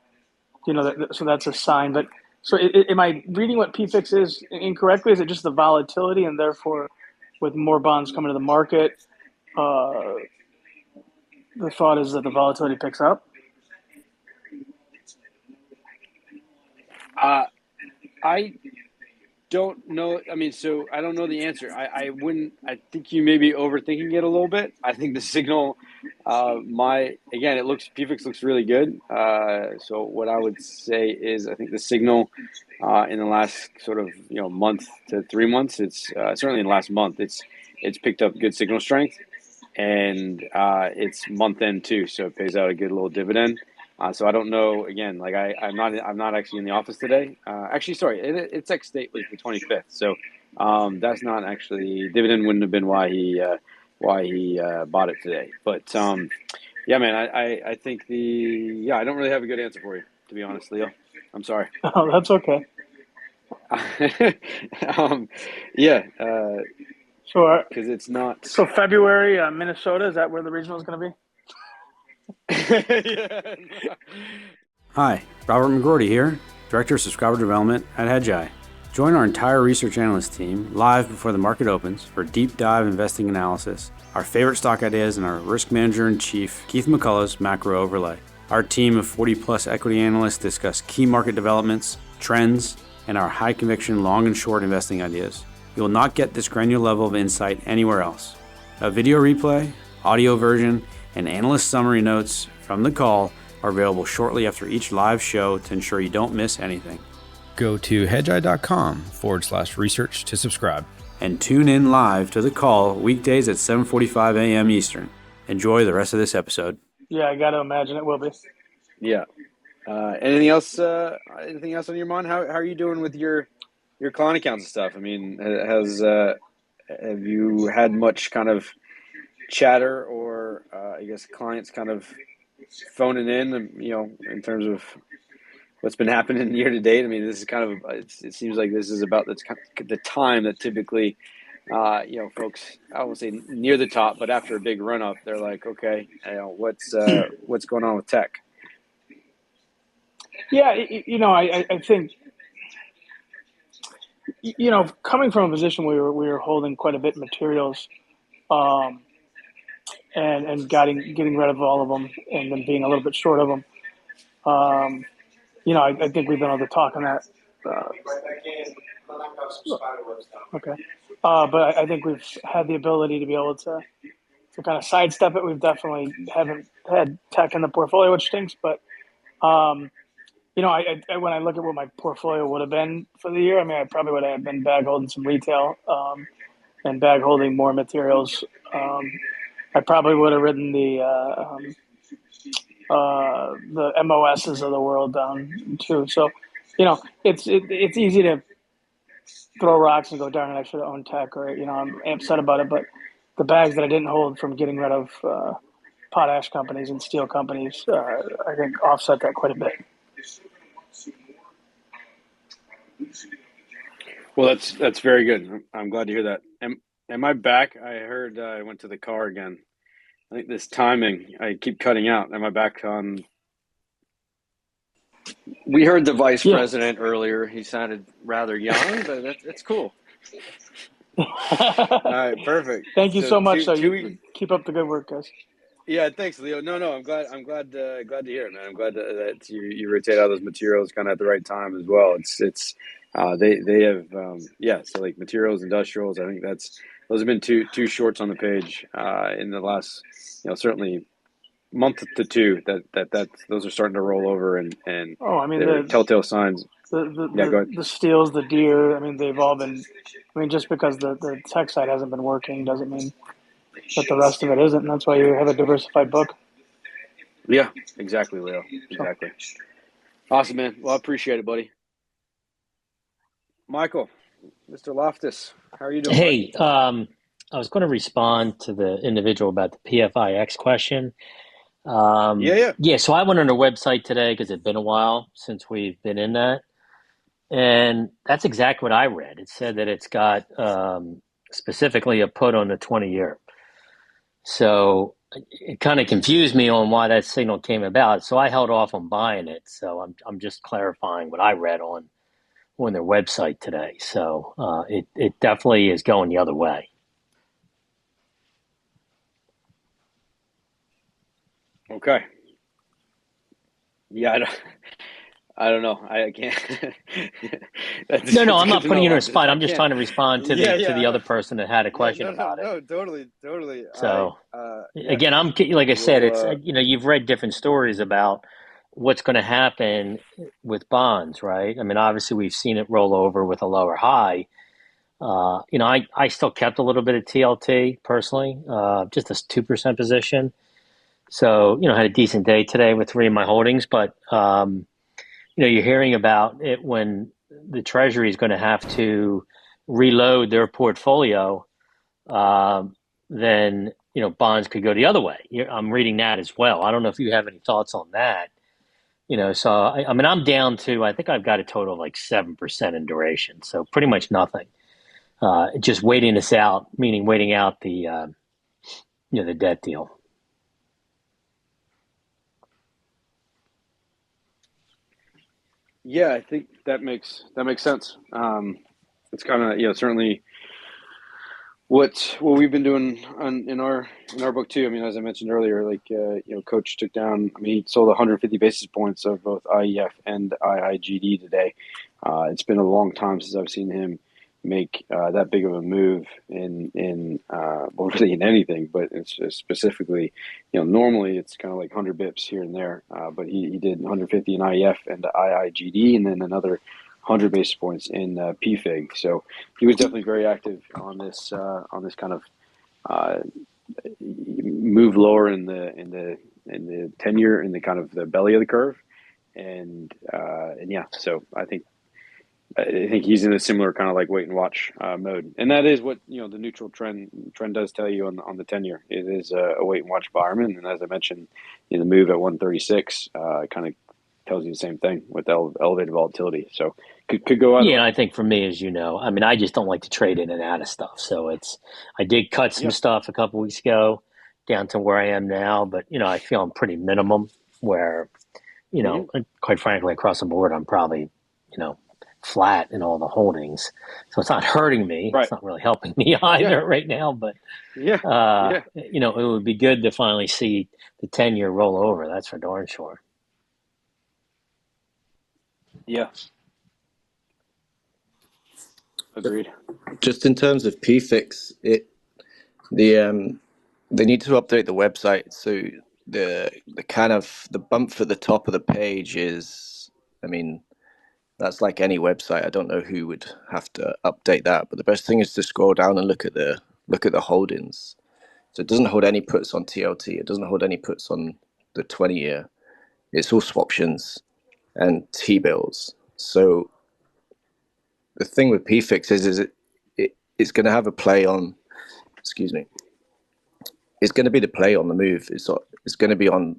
that's a sign. But so am I reading what PFIX is incorrectly? Is it just the volatility, and therefore, with more bonds coming to the market, the thought is that the volatility picks up? I don't know. So I don't know the answer. I think you may be overthinking it a little bit. I think the signal, PFIX looks really good. So what I would say is I think the signal in the last sort of, month to 3 months, it's certainly in the last month, it's picked up good signal strength. And it's month end too, so it pays out a good little dividend. So I don't know. Again, like I'm not actually in the office today. It's ex state was the 25th, so that's not actually dividend. Wouldn't have been why he bought it today. But man, I think I don't really have a good answer for you, to be honest, Leo. I'm sorry. Oh, that's okay. Sure. Because it's not. So February, Minnesota, is that where the regional is going to be? Hi, Robert McGroarty here, Director of Subscriber Development at Hedgeye. Join our entire research analyst team live before the market opens for deep dive investing analysis, our favorite stock ideas, and our risk manager in chief, Keith McCullough's macro overlay. Our team of 40-plus equity analysts discuss key market developments, trends, and our high conviction long and short investing ideas. You will not get this granular level of insight anywhere else. A video replay, audio version, and analyst summary notes from the call are available shortly after each live show to ensure you don't miss anything. Go to hedgeye.com/research to subscribe. And tune in live to the call weekdays at 7:45 a.m. Eastern. Enjoy the rest of this episode. Yeah, I got to imagine it will be. Yeah. Anything else on your mind? How are you doing with your client accounts and stuff? Have you had much kind of chatter or I guess clients kind of phoning in, in terms of what's been happening year to date. I mean, this is kind of it seems like this is about the time that typically, folks, I won't say near the top, but after a big run up, they're like, okay, what's going on with tech? Yeah, I think, coming from a position where we were holding quite a bit of materials, and getting rid of all of them, and then being a little bit short of them. I think we've been able to talk on that. Okay. But I think we've had the ability to be able to kind of sidestep it. We've definitely haven't had tech in the portfolio, which stinks. But, I when I look at what my portfolio would have been for the year, I mean, I probably would have been bag holding some retail, and bag holding more materials. I probably would have ridden the MOSs of the world down too. So, it's easy to throw rocks and go, darn it, I should have owned tech, or I'm upset about it. But the bags that I didn't hold from getting rid of potash companies and steel companies, I think offset that quite a bit. Well, that's very good. I'm glad to hear that. Am I back? I heard I went to the car again. I think this timing, I keep cutting out. Am I back on? We heard the vice president earlier. He sounded rather young, but that's cool. All right, perfect. Thank you so much. Keep up the good work, guys. Yeah, thanks, Leo. No, I'm glad to hear it, man. I'm glad that you rotate out those materials kind of at the right time as well. It's they have so like materials, industrials. I think those have been two shorts on the page in the last certainly month to two that those are starting to roll over and the telltale signs. The steels, the deer. I mean, they've all been. I mean, just because the tech side hasn't been working doesn't mean that the rest of it isn't, and that's why you have a diversified book. Yeah, exactly, Leo. Exactly. Awesome, man. Well, I appreciate it, buddy. Michael, Mr. Loftus, how are you doing? Hey, I was going to respond to the individual about the PFIX question. Yeah, so I went on their website today because it's been a while since we've been in that. And that's exactly what I read. It said that it's got specifically a put on the 20-year. So it kind of confused me on why that signal came about. So I held off on buying it. So I'm just clarifying what I read on their website today. So it definitely is going the other way. Okay. Yeah, I don't know. I can't. No, I'm not putting you in a spot. I'm just trying to respond to the other person that had a question about it. No, totally. So again, I'm like I said, it's you've read different stories about what's going to happen with bonds, right? I mean, obviously we've seen it roll over with a lower high. I still kept a little bit of TLT personally, just a 2% position. So I had a decent day today with 3 of my holdings, but you're hearing about it when the Treasury is going to have to reload their portfolio, then bonds could go the other way. I'm reading that as well. I don't know if you have any thoughts on that. So I mean, I'm down to, I think I've got a total of like 7% in duration, so pretty much nothing. Just waiting this out, meaning waiting out the the debt deal. Yeah, I think that makes sense. It's kind of certainly what we've been doing in our book too. I mean, as I mentioned earlier, like Coach took down. I mean, he sold 150 basis points of both IEF and IIGD today. It's been a long time since I've seen him make that big of a move in really in anything, but it's specifically, normally it's kind of like 100 bips here and there, but he did 150 in IEF and IIGD, and then another 100 basis points in PFIG. So he was definitely very active on this kind of move lower in the 10-year, in the kind of the belly of the curve, and yeah. So I think I think he's in a similar kind of like wait and watch mode, and that is what the neutral trend does tell you on the 10-year. It is a wait and watch environment, and as I mentioned, the move at 136 kind of tells you the same thing with elevated volatility. So could go either way. And I think for me, as you know, I mean, I just don't like to trade in and out of stuff. So I did cut some stuff a couple weeks ago down to where I am now, but I feel I'm pretty minimum where, quite frankly, across the board, I'm probably, flat in all the holdings. So it's not hurting me. Right. It's not really helping me either right now, but it would be good to finally see the 10-year roll over. That's for darn sure. Yeah. Agreed. Just in terms of PFIX, they need to update the website. So the kind of the bump at the top of the page is, I mean, that's like any website. I don't know who would have to update that, but the best thing is to scroll down and look at the holdings. So it doesn't hold any puts on TLT. It doesn't hold any puts on the 20-year. It's all swaptions and T-bills. So the thing with PFIX is it's going to have a play on, excuse me, it's going to be the play on the move. It's going to be on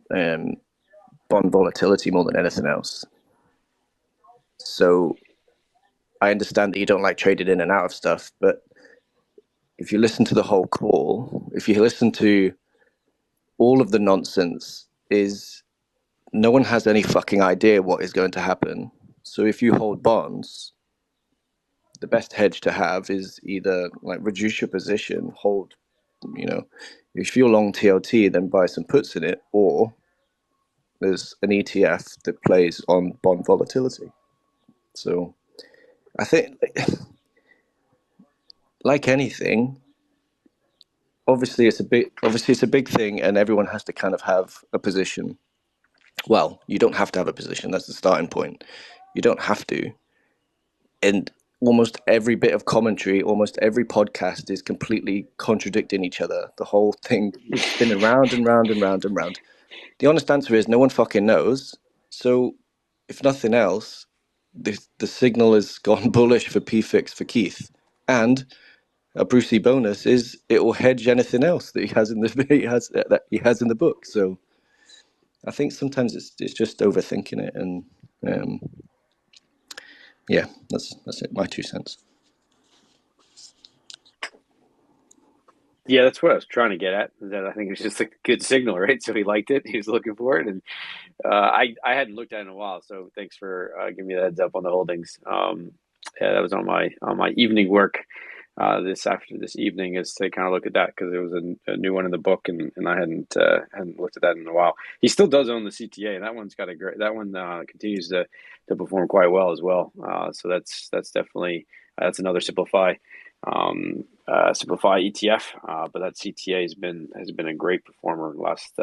bond volatility more than anything else. So I understand that you don't like trading in and out of stuff, but if you listen to the whole call, if you listen to all of the nonsense, is no one has any fucking idea what is going to happen. So if you hold bonds, the best hedge to have is either like reduce your position, hold, if you're long TLT, then buy some puts in it, or there's an ETF that plays on bond volatility. So I think, like anything, obviously it's a big thing, and everyone has to kind of have a position. Well, you don't have to have a position. That's the starting point. You don't have to. And almost every bit of commentary, almost every podcast is completely contradicting each other. The whole thing is spinning round and round and round and round. The honest answer is no one fucking knows. So if nothing else, the signal has gone bullish for PFIX for Keith. And a Brucey bonus is it will hedge anything else that he has in the book. So I think sometimes it's just overthinking it, and that's it. My 2 cents. Yeah, that's what I was trying to get at. That I think it's just a good signal, right? So he liked it. He was looking for it, and I hadn't looked at it in a while. So thanks for giving me the heads up on the holdings. That was on my evening work this evening, is to kind of look at that, because there was a new one in the book, and I hadn't looked at that in a while. He still does own the CTA, and that one's got that one continues to perform quite well as well. So that's definitely that's another Simplify ETF, but that CTA has been a great performer the last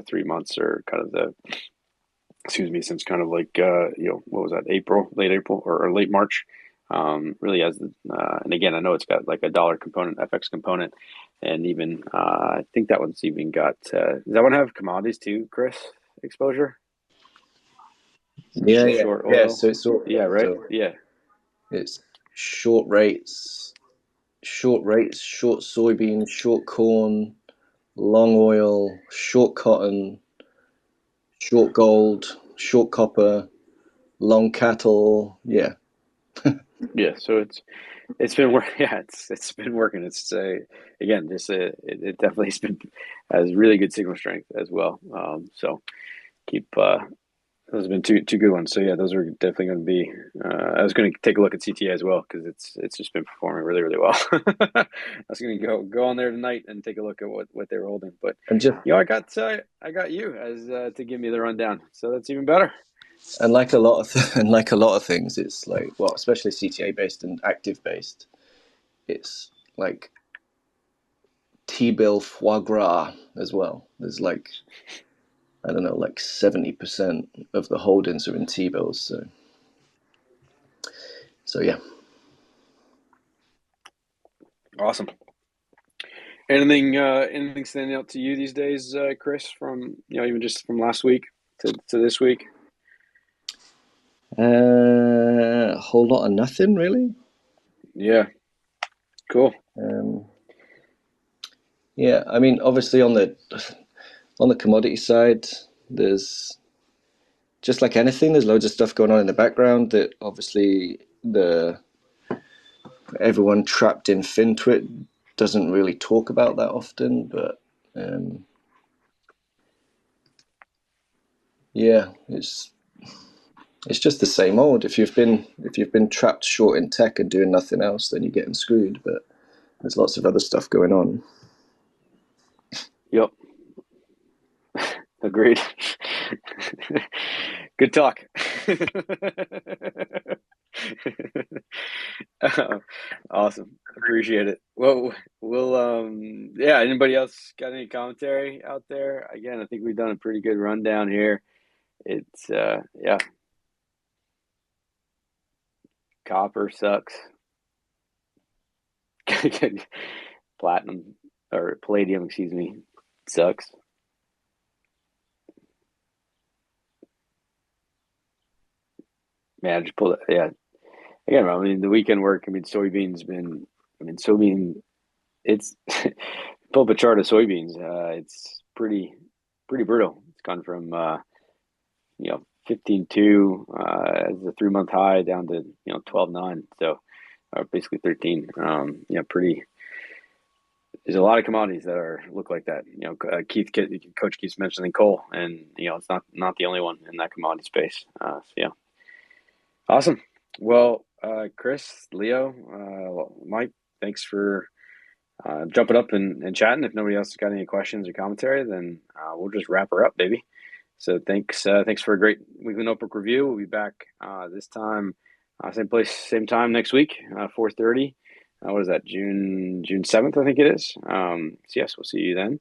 3 months, or kind of since kind of like what was that, late April or late March. Really has and again, I know it's got like a dollar component, FX component, and even I think that one's even got does that one have commodities too, Chris, exposure? Yeah. So it's all, right. So yeah, it's short rates, short soybean, short corn, long oil, short cotton, short gold, short copper, long cattle. Yeah. Yeah. So it's been working. Yeah, it's been working. It's again, it definitely has really good signal strength as well. So keep those have been two good ones. So yeah, those are definitely going to be. I was going to take a look at CTA as well, because it's just been performing really, really well. I was going to go on there tonight and take a look at what they were holding. But I got you as to give me the rundown, so that's even better. And like a lot of things, it's like, well, especially CTA based and active based, it's like T-bill foie gras as well. There's like, I don't know, like 70% of the holdings are in T-bills. So yeah. Awesome. Anything standing out to you these days, Chris, from even just from last week to this week? A whole lot of nothing, really. Yeah. Cool. Yeah, I mean, obviously on the commodity side, there's just like anything, there's loads of stuff going on in the background that obviously everyone trapped in FinTwit doesn't really talk about that often, but yeah, it's just the same old. If you've been trapped short in tech and doing nothing else, then you're getting screwed. But there's lots of other stuff going on. Yep. Agreed. Good talk. Awesome. Appreciate it. Well, yeah, anybody else got any commentary out there? Again, I think we've done a pretty good rundown here. It's, yeah. Copper sucks. Platinum, or palladium, excuse me, sucks. Man, I just pulled it. Yeah. Again, I mean, the weekend work, soybean, it's pull up a chart of soybeans. It's pretty brutal. It's gone from 15.2 as a 3-month high down to 12.9. So basically 13. Pretty. There's a lot of commodities that look like that. Coach keeps mentioning coal, and it's not the only one in that commodity space. So yeah, awesome. Well, Chris, Leo, Mike, thanks for jumping up and chatting. If nobody else has got any questions or commentary, then we'll just wrap her up, baby. So thanks for a great weekly notebook review. We'll be back this time, same place, same time next week, 4:30. What is that? June 7th, I think it is. So yes, we'll see you then,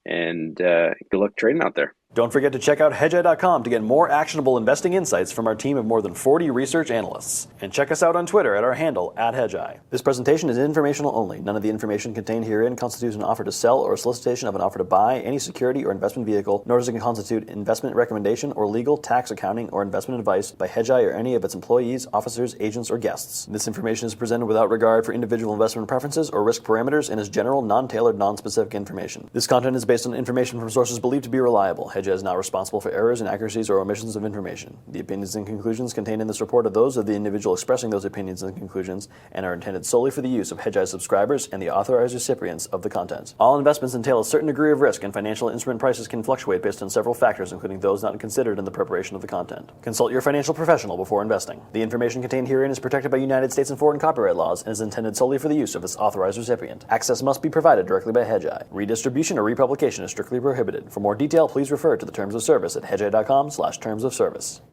and good luck trading out there. Don't forget to check out Hedgeye.com to get more actionable investing insights from our team of more than 40 research analysts. And check us out on Twitter at our handle, @Hedgeye. This presentation is informational only. None of the information contained herein constitutes an offer to sell or a solicitation of an offer to buy any security or investment vehicle, nor does it constitute investment recommendation or legal, tax, accounting, or investment advice by Hedgeye or any of its employees, officers, agents, or guests. This information is presented without regard for individual investment preferences or risk parameters and is general, non-tailored, non-specific information. This content is based on information from sources believed to be reliable. Hedgeye is not responsible for errors, inaccuracies, or omissions of information. The opinions and conclusions contained in this report are those of the individual expressing those opinions and conclusions and are intended solely for the use of Hedgeye subscribers and the authorized recipients of the content. All investments entail a certain degree of risk, and financial instrument prices can fluctuate based on several factors, including those not considered in the preparation of the content. Consult your financial professional before investing. The information contained herein is protected by United States and foreign copyright laws and is intended solely for the use of its authorized recipient. Access must be provided directly by Hedgeye. Redistribution or republication is strictly prohibited. For more detail, please refer to the terms of service at hedgeye.com/terms of service.